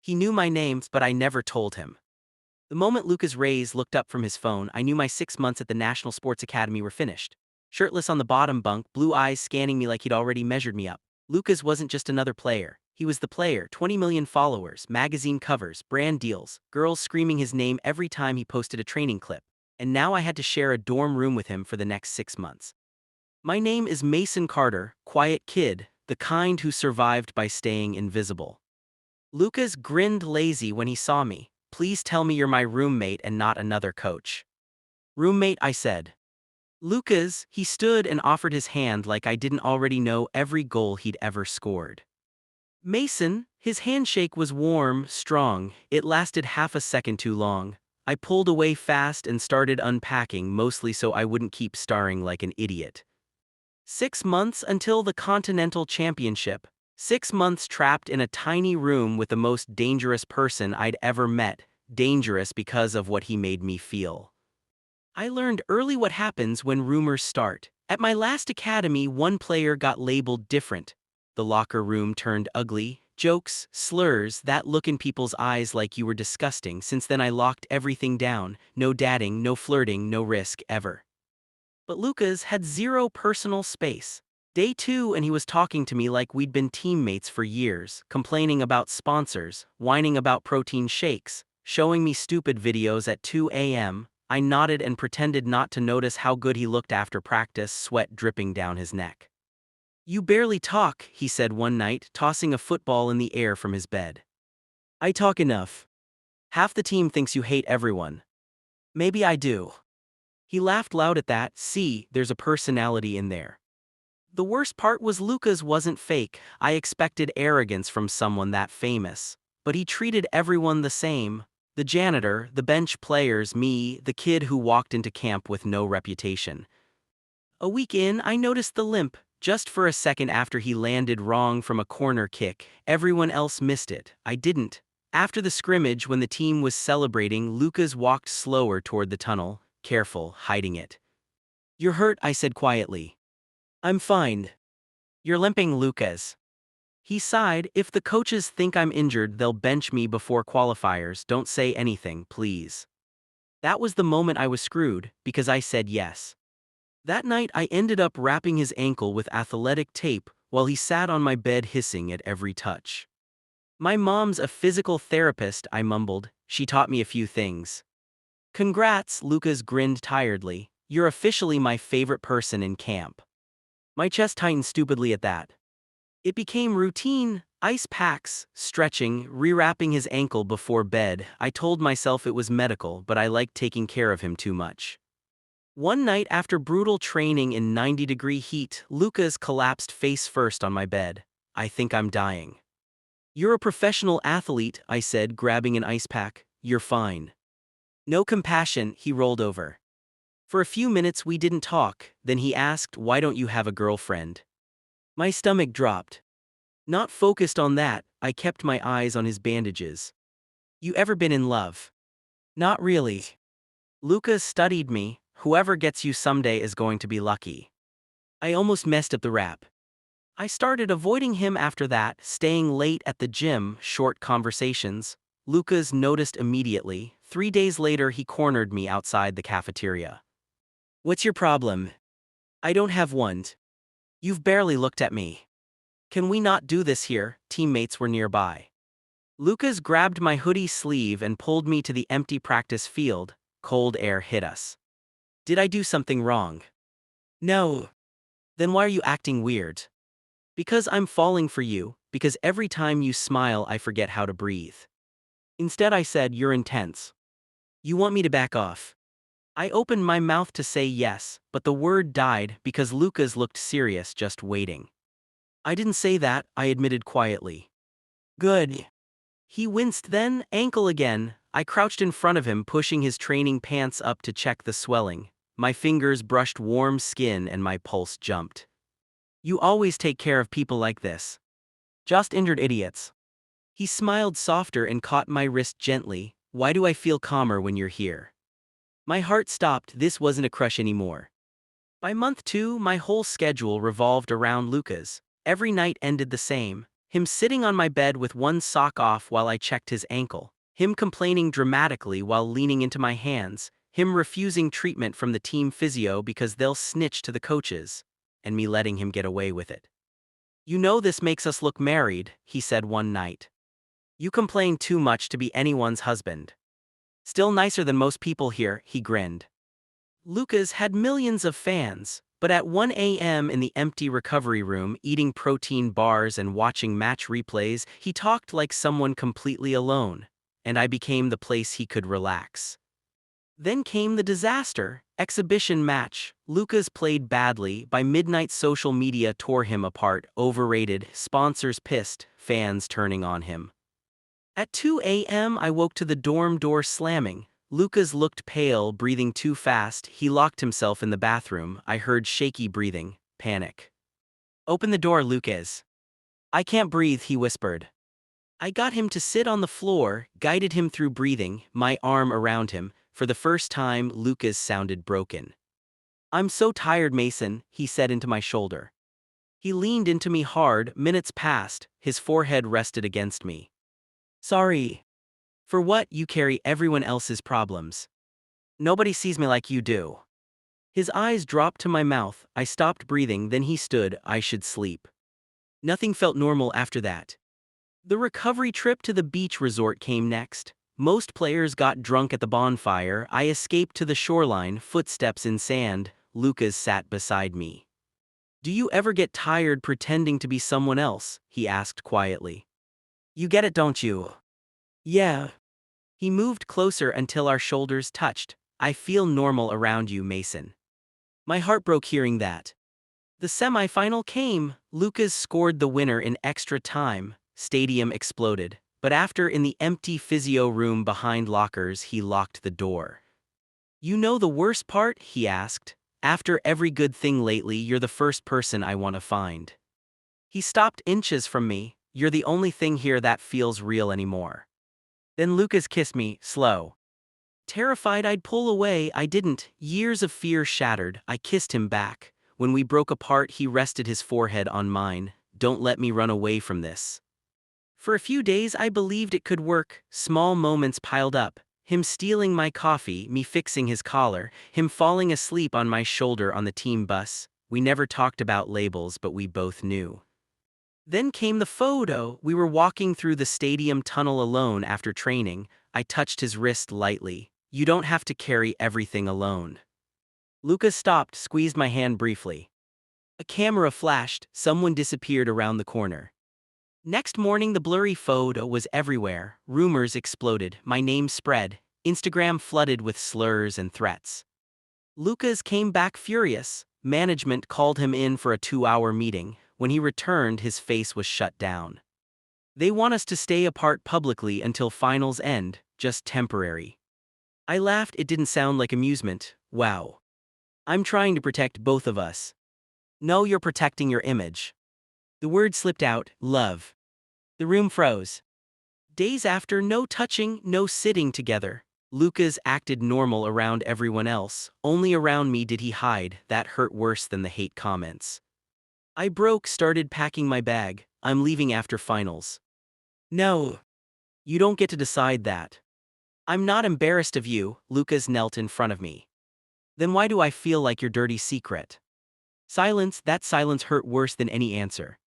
He knew my name, but I never told him. The moment Lucas Reyes looked up from his phone, I knew my 6 months at the National Sports Academy were finished. Shirtless on the bottom bunk, blue eyes scanning me like he'd already measured me up. Lucas wasn't just another player. He was the player, 20 million followers, magazine covers, brand deals, girls screaming his name every time he posted a training clip. And now I had to share a dorm room with him for the next 6 months. My name is Mason Carter, quiet kid, the kind who survived by staying invisible. Lucas grinned lazy when he saw me. Please tell me you're my roommate and not another coach. Roommate, I said. Lucas, he stood and offered his hand like I didn't already know every goal he'd ever scored. Mason, his handshake was warm, strong. It lasted half a second too long. I pulled away fast and started unpacking, mostly so I wouldn't keep starring like an idiot. 6 months until the Continental Championship. 6 months trapped in a tiny room with the most dangerous person I'd ever met, dangerous because of what he made me feel. I learned early what happens when rumors start. At my last academy, one player got labeled different. The locker room turned ugly. Jokes, slurs, that look in people's eyes like you were disgusting. Since then I locked everything down. No dating, no flirting, no risk, ever. But Lucas had zero personal space. Day 2 and he was talking to me like we'd been teammates for years, complaining about sponsors, whining about protein shakes, showing me stupid videos at 2 a.m. I nodded and pretended not to notice how good he looked after practice, sweat dripping down his neck. You barely talk, he said one night, tossing a football in the air from his bed. I talk enough. Half the team thinks you hate everyone. Maybe I do. He laughed loud at that. See, there's a personality in there. The worst part was Lucas wasn't fake. I expected arrogance from someone that famous. But he treated everyone the same. The janitor, the bench players, me, the kid who walked into camp with no reputation. A week in, I noticed the limp. Just for a second after he landed wrong from a corner kick, everyone else missed it. I didn't. After the scrimmage, when the team was celebrating, Lucas walked slower toward the tunnel, careful, hiding it. You're hurt, I said quietly. I'm fine. You're limping, Lucas. He sighed. If the coaches think I'm injured, they'll bench me before qualifiers. Don't say anything, please. That was the moment I was screwed, because I said yes. That night I ended up wrapping his ankle with athletic tape while he sat on my bed hissing at every touch. My mom's a physical therapist, I mumbled. She taught me a few things. Congrats, Lucas grinned tiredly. You're officially my favorite person in camp. My chest tightened stupidly at that. It became routine, ice packs, stretching, rewrapping his ankle before bed. I told myself it was medical, but I liked taking care of him too much. One night after brutal training in 90-degree heat, Lucas collapsed face first on my bed. I think I'm dying. You're a professional athlete, I said, grabbing an ice pack. You're fine. No compassion, he rolled over. For a few minutes we didn't talk, then he asked, why don't you have a girlfriend? My stomach dropped. Not focused on that, I kept my eyes on his bandages. You ever been in love? Not really. Lucas studied me. Whoever gets you someday is going to be lucky. I almost messed up the rap. I started avoiding him after that, staying late at the gym, short conversations. Lucas noticed immediately. 3 days later he cornered me outside the cafeteria. What's your problem? I don't have one. You've barely looked at me. Can we not do this here? Teammates were nearby. Lucas grabbed my hoodie sleeve and pulled me to the empty practice field. Cold air hit us. Did I do something wrong? No. Then why are you acting weird? Because I'm falling for you, because every time you smile I forget how to breathe. Instead I said, you're intense. You want me to back off? I opened my mouth to say yes, but the word died because Lucas looked serious, just waiting. I didn't say that, I admitted quietly. Good. He winced then, ankle again. I crouched in front of him, pushing his training pants up to check the swelling. My fingers brushed warm skin and my pulse jumped. You always take care of people like this. Just injured idiots. He smiled softer and caught my wrist gently. Why do I feel calmer when you're here? My heart stopped. This wasn't a crush anymore. By month 2, my whole schedule revolved around Lucas. Every night ended the same. Him sitting on my bed with one sock off while I checked his ankle. Him complaining dramatically while leaning into my hands. Him refusing treatment from the team physio because they'll snitch to the coaches. And me letting him get away with it. "You know this makes us look married," he said one night. "You complain too much to be anyone's husband." "Still nicer than most people here," he grinned. Lucas had millions of fans, but at 1 a.m. in the empty recovery room, eating protein bars and watching match replays, he talked like someone completely alone, and I became the place he could relax. Then came the disaster. Exhibition match. Lucas played badly. By midnight social media tore him apart. Overrated. Sponsors pissed. Fans turning on him. At 2 a.m. I woke to the dorm door slamming. Lucas looked pale, breathing too fast. He locked himself in the bathroom. I heard shaky breathing. Panic. "Open the door, Lucas." "I can't breathe," he whispered. I got him to sit on the floor, guided him through breathing, my arm around him. For the first time, Lucas sounded broken. "I'm so tired, Mason," he said into my shoulder. He leaned into me hard. Minutes passed, his forehead rested against me. "Sorry." "For what? You carry everyone else's problems. Nobody sees me like you do." His eyes dropped to my mouth. I stopped breathing, then he stood. I should sleep. Nothing felt normal after that. The recovery trip to the beach resort came next. Most players got drunk at the bonfire. I escaped to the shoreline, footsteps in sand. Lucas sat beside me. "Do you ever get tired pretending to be someone else?" he asked quietly. "You get it, don't you?" "Yeah." He moved closer until our shoulders touched. "I feel normal around you, Mason." My heart broke hearing that. The semifinal came. Lucas scored the winner in extra time. Stadium exploded. But after, in the empty physio room behind lockers, he locked the door. "You know the worst part?" he asked. "After every good thing lately, you're the first person I want to find." He stopped inches from me. "You're the only thing here that feels real anymore." Then Lucas kissed me, slow. Terrified I'd pull away, I didn't. Years of fear shattered. I kissed him back. When we broke apart, he rested his forehead on mine. "Don't let me run away from this." For a few days I believed it could work. Small moments piled up. Him stealing my coffee, me fixing his collar, him falling asleep on my shoulder on the team bus. We never talked about labels, but we both knew. Then came the photo. We were walking through the stadium tunnel alone after training. I touched his wrist lightly. "You don't have to carry everything alone." Lucas stopped, squeezed my hand briefly. A camera flashed. Someone disappeared around the corner. Next morning, the blurry photo was everywhere. Rumors exploded. My name spread. Instagram flooded with slurs and threats. Lucas came back furious. Management called him in for a 2-hour meeting. When he returned, his face was shut down. "They want us to stay apart publicly until finals end, just temporary." I laughed. It didn't sound like amusement. "Wow. I'm trying to protect both of us." "No, you're protecting your image." The word slipped out. "Love." The room froze. Days after, no touching, no sitting together. Lucas acted normal around everyone else. Only around me did he hide. That hurt worse than the hate comments. I started packing my bag. "I'm leaving after finals." "No. You don't get to decide that." "I'm not embarrassed of you." Lucas knelt in front of me. "Then why do I feel like your dirty secret?" Silence. That silence hurt worse than any answer.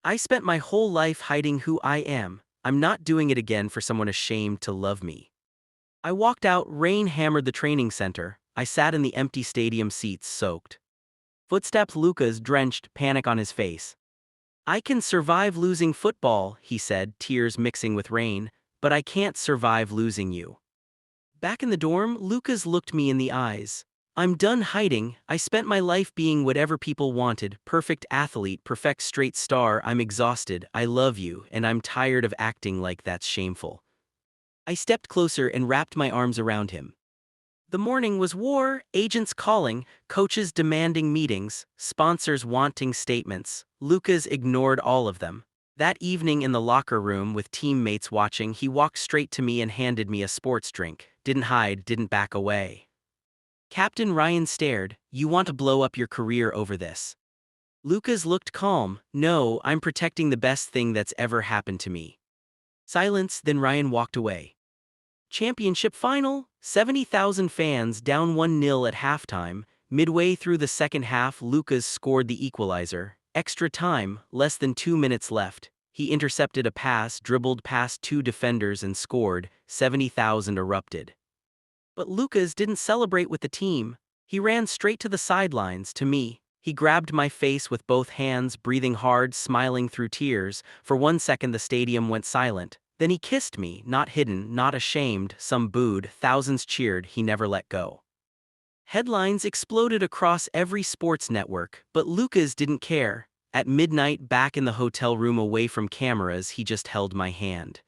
"I spent my whole life hiding who I am. I'm not doing it again for someone ashamed to love me." I walked out. Rain hammered the training center. I sat in the empty stadium seats, soaked. Footsteps. Lucas, drenched, panic on his face. "I can survive losing football," he said, tears mixing with rain, "but I can't survive losing you." Back in the dorm, Lucas looked me in the eyes. "I'm done hiding. I spent my life being whatever people wanted, perfect athlete, perfect straight star. I'm exhausted. I love you, and I'm tired of acting like that's shameful." I stepped closer and wrapped my arms around him. The morning was war, agents calling, coaches demanding meetings, sponsors wanting statements. Lucas ignored all of them. That evening in the locker room with teammates watching, he walked straight to me and handed me a sports drink. Didn't hide, didn't back away. "Captain Ryan stared. You want to blow up your career over this?" Lucas looked calm. No, I'm protecting the best thing that's ever happened to me. Silence, then Ryan walked away. Championship final? 70,000 fans down 1-0 at halftime. Midway through the second half, Lucas scored the equalizer. Extra time, less than 2 minutes left. He intercepted a pass, dribbled past 2 defenders and scored. 70,000 erupted. But Lucas didn't celebrate with the team. He ran straight to the sidelines, to me. He grabbed my face with both hands, breathing hard, smiling through tears. For 1 second the stadium went silent. Then he kissed me, not hidden, not ashamed. Some booed, thousands cheered. He never let go. Headlines exploded across every sports network, but Lucas didn't care. At midnight, back in the hotel room away from cameras, he just held my hand.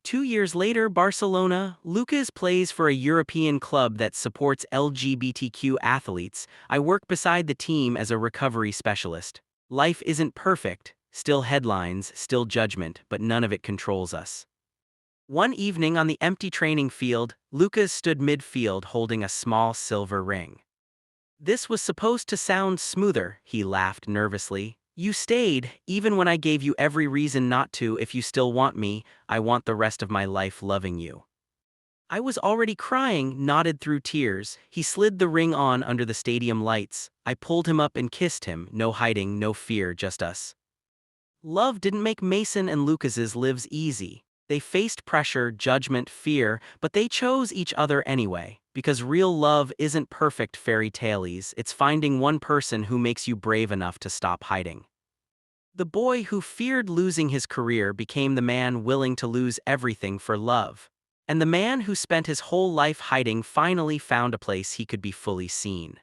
2 years later, Barcelona, Lucas plays for a European club that supports LGBTQ athletes. I work beside the team as a recovery specialist. Life isn't perfect, still headlines, still judgment, but none of it controls us. One evening on the empty training field, Lucas stood midfield holding a small silver ring. This was supposed to sound smoother, he laughed nervously. You stayed, even when I gave you every reason not to. If you still want me, I want the rest of my life loving you. I was already crying, nodded through tears. He slid the ring on under the stadium lights. I pulled him up and kissed him, no hiding, no fear, just us. Love didn't make Mason and Lucas's lives easy. They faced pressure, judgment, fear, but they chose each other anyway. Because real love isn't perfect fairy tales, it's finding one person who makes you brave enough to stop hiding. The boy who feared losing his career became the man willing to lose everything for love. And the man who spent his whole life hiding finally found a place he could be fully seen.